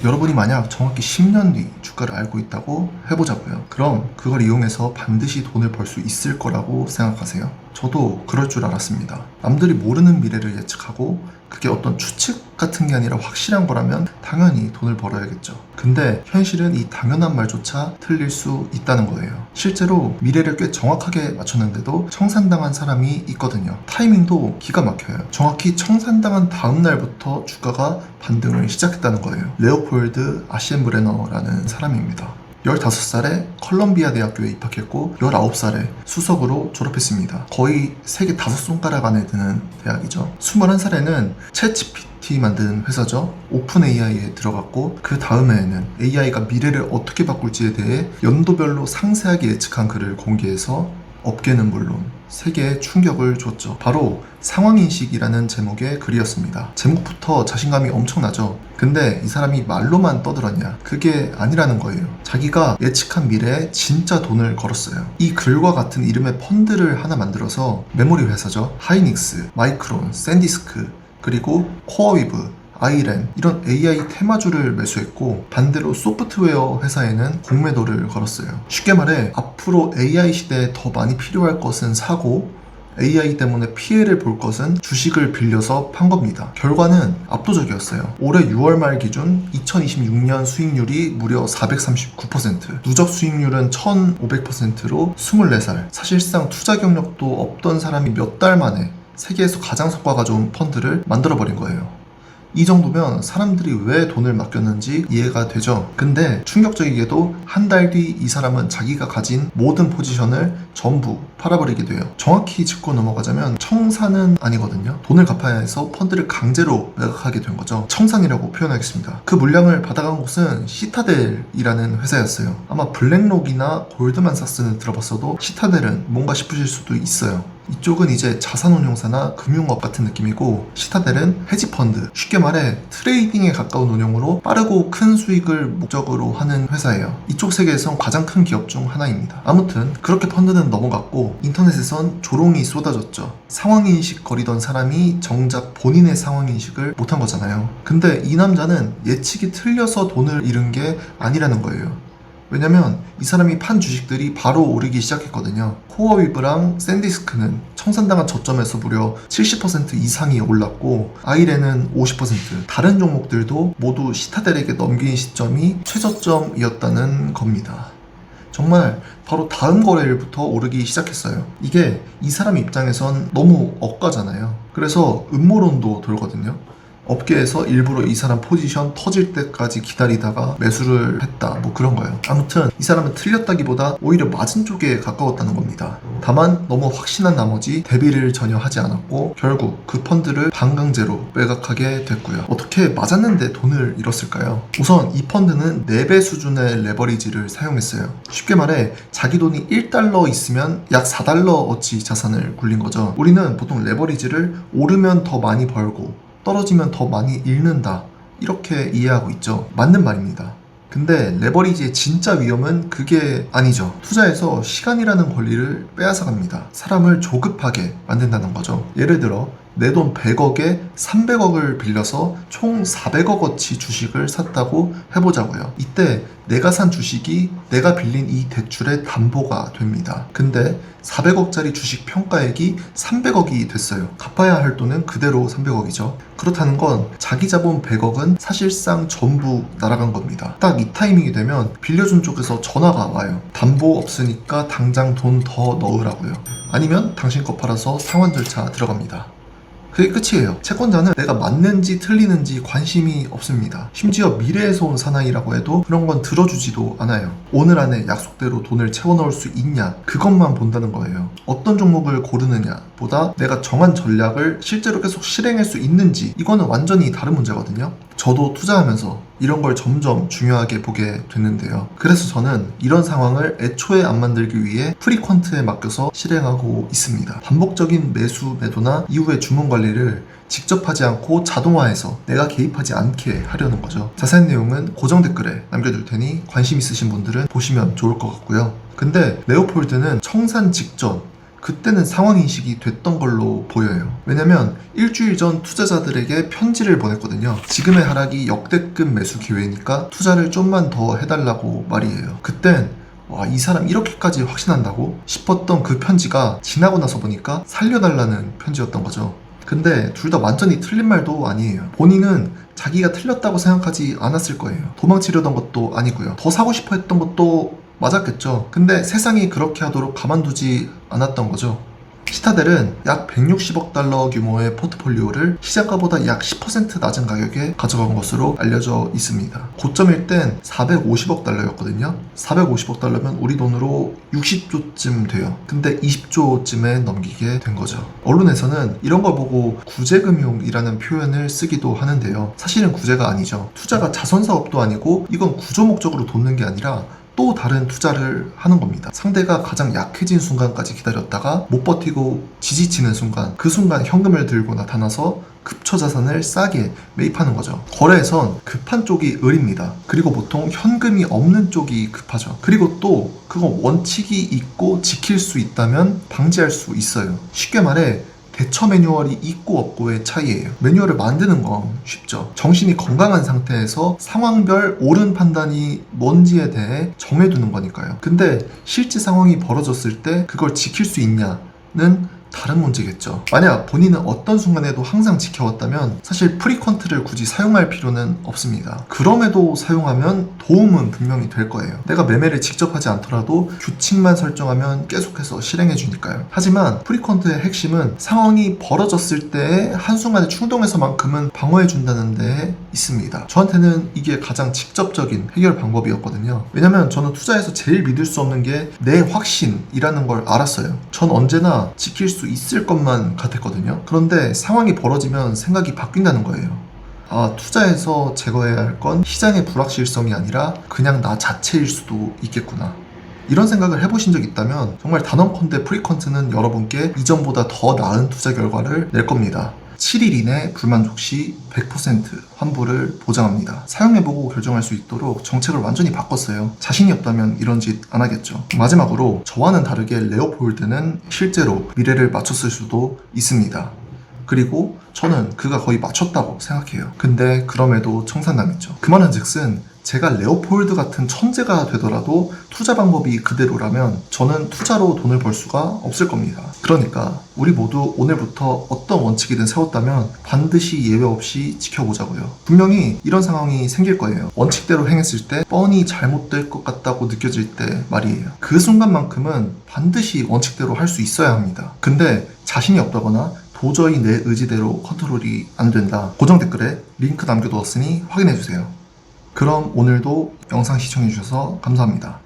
여러분이 만약 정확히 10년 뒤 주가를 알고 있다고 해보자고요. 그럼 그걸 이용해서 반드시 돈을 벌 수 있을 거라고 생각하세요? 저도 그럴 줄 알았습니다. 남들이 모르는 미래를 예측하고 그게 어떤 추측 같은 게 아니라 확실한 거라면 당연히 돈을 벌어야겠죠. 근데 현실은 이 당연한 말조차 틀릴 수 있다는 거예요. 실제로 미래를 꽤 정확하게 맞췄는데도 청산당한 사람이 있거든요. 타이밍도 기가 막혀요. 정확히 청산당한 다음 날부터 주가가 반등을 시작했다는 거예요. 레오폴드 아시엔브레너라는 사람입니다. 15살에 컬럼비아 대학교에 입학했고 19살에 수석으로 졸업했습니다. 거의 세계 5손가락 안에 드는 대학이죠. 21살에는 챗GPT 만드는 회사죠. 오픈 AI에 들어갔고 그 다음에는 AI가 미래를 어떻게 바꿀지에 대해 연도별로 상세하게 예측한 글을 공개해서 업계는 물론 세계에 충격을 줬죠. 바로 상황인식이라는 제목의 글이었습니다. 제목부터 자신감이 엄청나죠. 근데 이 사람이 말로만 떠들었냐? 그게 아니라는 거예요. 자기가 예측한 미래에 진짜 돈을 걸었어요. 이 글과 같은 이름의 펀드를 하나 만들어서 메모리 회사죠. 하이닉스, 마이크론, 샌디스크, 그리고 코어위브, 아이렌 이런 AI 테마주를 매수했고 반대로 소프트웨어 회사에는 공매도를 걸었어요. 쉽게 말해 앞으로 AI 시대에 더 많이 필요할 것은 사고 AI 때문에 피해를 볼 것은 주식을 빌려서 판 겁니다. 결과는 압도적이었어요. 올해 6월 말 기준 2026년 수익률이 무려 439%, 누적 수익률은 1500%로 24살. 사실상 투자 경력도 없던 사람이 몇 달 만에 세계에서 가장 성과가 좋은 펀드를 만들어버린 거예요. 이 정도면 사람들이 왜 돈을 맡겼는지 이해가 되죠. 근데 충격적이게도 한 달 뒤 이 사람은 자기가 가진 모든 포지션을 전부 팔아버리게 돼요. 정확히 짚고 넘어가자면 청산은 아니거든요. 돈을 갚아야 해서 펀드를 강제로 매각하게 된 거죠. 청산이라고 표현하겠습니다. 그 물량을 받아간 곳은 시타델이라는 회사였어요. 아마 블랙록이나 골드만삭스는 들어봤어도 시타델은 뭔가 싶으실 수도 있어요. 이쪽은 이제 자산운용사나 금융업 같은 느낌이고 시타델은 헤지펀드, 쉽게 말해 트레이딩에 가까운 운용으로 빠르고 큰 수익을 목적으로 하는 회사예요. 이쪽 세계에선 가장 큰 기업 중 하나입니다. 아무튼 그렇게 펀드는 넘어갔고 인터넷에선 조롱이 쏟아졌죠. 상황인식 거리던 사람이 정작 본인의 상황인식을 못한 거잖아요. 근데 이 남자는 예측이 틀려서 돈을 잃은 게 아니라는 거예요. 왜냐면 이 사람이 판 주식들이 바로 오르기 시작했거든요. 코어위브랑 샌디스크는 청산당한 저점에서 무려 70% 이상이 올랐고 아이렌은 50%, 다른 종목들도 모두 시타델에게 넘긴 시점이 최저점이었다는 겁니다. 정말 바로 다음 거래일부터 오르기 시작했어요. 이게 이 사람 입장에선 너무 억까잖아요. 그래서 음모론도 돌거든요. 업계에서 일부러 이 사람 포지션 터질 때까지 기다리다가 매수를 했다, 뭐 그런 거예요. 아무튼 이 사람은 틀렸다기보다 오히려 맞은 쪽에 가까웠다는 겁니다. 다만 너무 확신한 나머지 대비를 전혀 하지 않았고 결국 그 펀드를 반강제로 매각하게 됐고요. 어떻게 맞았는데 돈을 잃었을까요? 우선 이 펀드는 4배 수준의 레버리지를 사용했어요. 쉽게 말해 자기 돈이 1달러 있으면 약 4달러 어치 자산을 굴린 거죠. 우리는 보통 레버리지를 오르면 더 많이 벌고 떨어지면 더 많이 잃는다, 이렇게 이해하고 있죠. 맞는 말입니다. 근데 레버리지의 진짜 위험은 그게 아니죠. 투자에서 시간이라는 권리를 빼앗아갑니다. 사람을 조급하게 만든다는 거죠. 예를 들어 내 돈 100억에 300억을 빌려서 총 400억어치 주식을 샀다고 해보자고요. 이때 내가 산 주식이 내가 빌린 이 대출의 담보가 됩니다. 근데 400억짜리 주식 평가액이 300억이 됐어요. 갚아야 할 돈은 그대로 300억이죠. 그렇다는 건 자기 자본 100억은 사실상 전부 날아간 겁니다. 딱 이 타이밍이 되면 빌려준 쪽에서 전화가 와요. 담보 없으니까 당장 돈 더 넣으라고요. 아니면 당신 거 팔아서 상환 절차 들어갑니다. 그게 끝이에요. 채권자는 내가 맞는지 틀리는지 관심이 없습니다. 심지어 미래에서 온 사나이라고 해도 그런 건 들어주지도 않아요. 오늘 안에 약속대로 돈을 채워 넣을 수 있냐, 그것만 본다는 거예요. 어떤 종목을 고르느냐 보다 내가 정한 전략을 실제로 계속 실행할 수 있는지, 이거는 완전히 다른 문제거든요. 저도 투자하면서 이런 걸 점점 중요하게 보게 됐는데요. 그래서 저는 이런 상황을 애초에 안 만들기 위해 프리퀀트에 맡겨서 실행하고 있습니다. 반복적인 매수, 매도나 이후의 주문 관리를 직접 하지 않고 자동화해서 내가 개입하지 않게 하려는 거죠. 자세한 내용은 고정 댓글에 남겨둘 테니 관심 있으신 분들은 보시면 좋을 것 같고요. 근데 레오폴드는 청산 직전 그때는 상황인식이 됐던 걸로 보여요. 왜냐면 일주일 전 투자자들에게 편지를 보냈거든요. 지금의 하락이 역대급 매수 기회니까 투자를 좀만 더 해달라고 말이에요. 그땐 와, 이 사람 이렇게까지 확신한다고 싶었던 그 편지가 지나고 나서 보니까 살려달라는 편지였던 거죠. 근데 둘 다 완전히 틀린 말도 아니에요. 본인은 자기가 틀렸다고 생각하지 않았을 거예요. 도망치려던 것도 아니고요. 더 사고 싶어 했던 것도 맞았겠죠. 근데 세상이 그렇게 하도록 가만두지 않았던 거죠. 시타델은 약 160억 달러 규모의 포트폴리오를 시장가보다 약 10% 낮은 가격에 가져간 것으로 알려져 있습니다. 고점일 땐 450억 달러였거든요. 450억 달러면 우리 돈으로 60조쯤 돼요. 근데 20조쯤에 넘기게 된 거죠. 언론에서는 이런 걸 보고 구제금융이라는 표현을 쓰기도 하는데요. 사실은 구제가 아니죠. 투자가 자선사업도 아니고 이건 구조 목적으로 돕는 게 아니라 또 다른 투자를 하는 겁니다. 상대가 가장 약해진 순간까지 기다렸다가 못 버티고 지지치는 순간, 그 순간 현금을 들고 나타나서 급초 자산을 싸게 매입하는 거죠. 거래에선 급한 쪽이 을입니다. 그리고 보통 현금이 없는 쪽이 급하죠. 그리고 또 그건 원칙이 있고 지킬 수 있다면 방지할 수 있어요. 쉽게 말해 대처 매뉴얼이 있고 없고의 차이예요. 매뉴얼을 만드는 건 쉽죠. 정신이 건강한 상태에서 상황별 옳은 판단이 뭔지에 대해 정해두는 거니까요. 근데 실제 상황이 벌어졌을 때 그걸 지킬 수 있냐는 다른 문제겠죠. 만약 본인은 어떤 순간에도 항상 지켜왔다면 사실 프리컨트를 굳이 사용할 필요는 없습니다. 그럼에도 사용하면 도움은 분명히 될 거예요. 내가 매매를 직접 하지 않더라도 규칙만 설정하면 계속해서 실행해 주니까요. 하지만 프리컨트의 핵심은 상황이 벌어졌을 때의 한순간의 충동에서만큼은 방어해 준다는 데 있습니다. 저한테는 이게 가장 직접적인 해결 방법이었거든요. 왜냐면 저는 투자에서 제일 믿을 수 없는 게 내 확신이라는 걸 알았어요. 전 언제나 지킬 수 있을 것만 같았거든요. 그런데 상황이 벌어지면 생각이 바뀐다는 거예요. 아, 투자에서 제거해야 할 건 시장의 불확실성이 아니라 그냥 나 자체일 수도 있겠구나. 이런 생각을 해보신 적 있다면 정말 단언컨대 프리컨트는 여러분께 이전보다 더 나은 투자 결과를 낼 겁니다. 7일 이내 불만족 시 100% 환불을 보장합니다. 사용해보고 결정할 수 있도록 정책을 완전히 바꿨어요. 자신이 없다면 이런 짓 안 하겠죠. 마지막으로 저와는 다르게 레오폴드는 실제로 미래를 맞췄을 수도 있습니다. 그리고 저는 그가 거의 맞췄다고 생각해요. 근데 그럼에도 청산당했죠. 그 말은 즉슨 제가 레오폴드 같은 천재가 되더라도 투자 방법이 그대로라면 저는 투자로 돈을 벌 수가 없을 겁니다. 그러니까 우리 모두 오늘부터 어떤 원칙이든 세웠다면 반드시 예외 없이 지켜보자고요. 분명히 이런 상황이 생길 거예요. 원칙대로 행했을 때 뻔히 잘못될 것 같다고 느껴질 때 말이에요. 그 순간만큼은 반드시 원칙대로 할 수 있어야 합니다. 근데 자신이 없다거나 도저히 내 의지대로 컨트롤이 안 된다. 고정 댓글에 링크 남겨두었으니 확인해주세요. 그럼 오늘도 영상 시청해주셔서 감사합니다.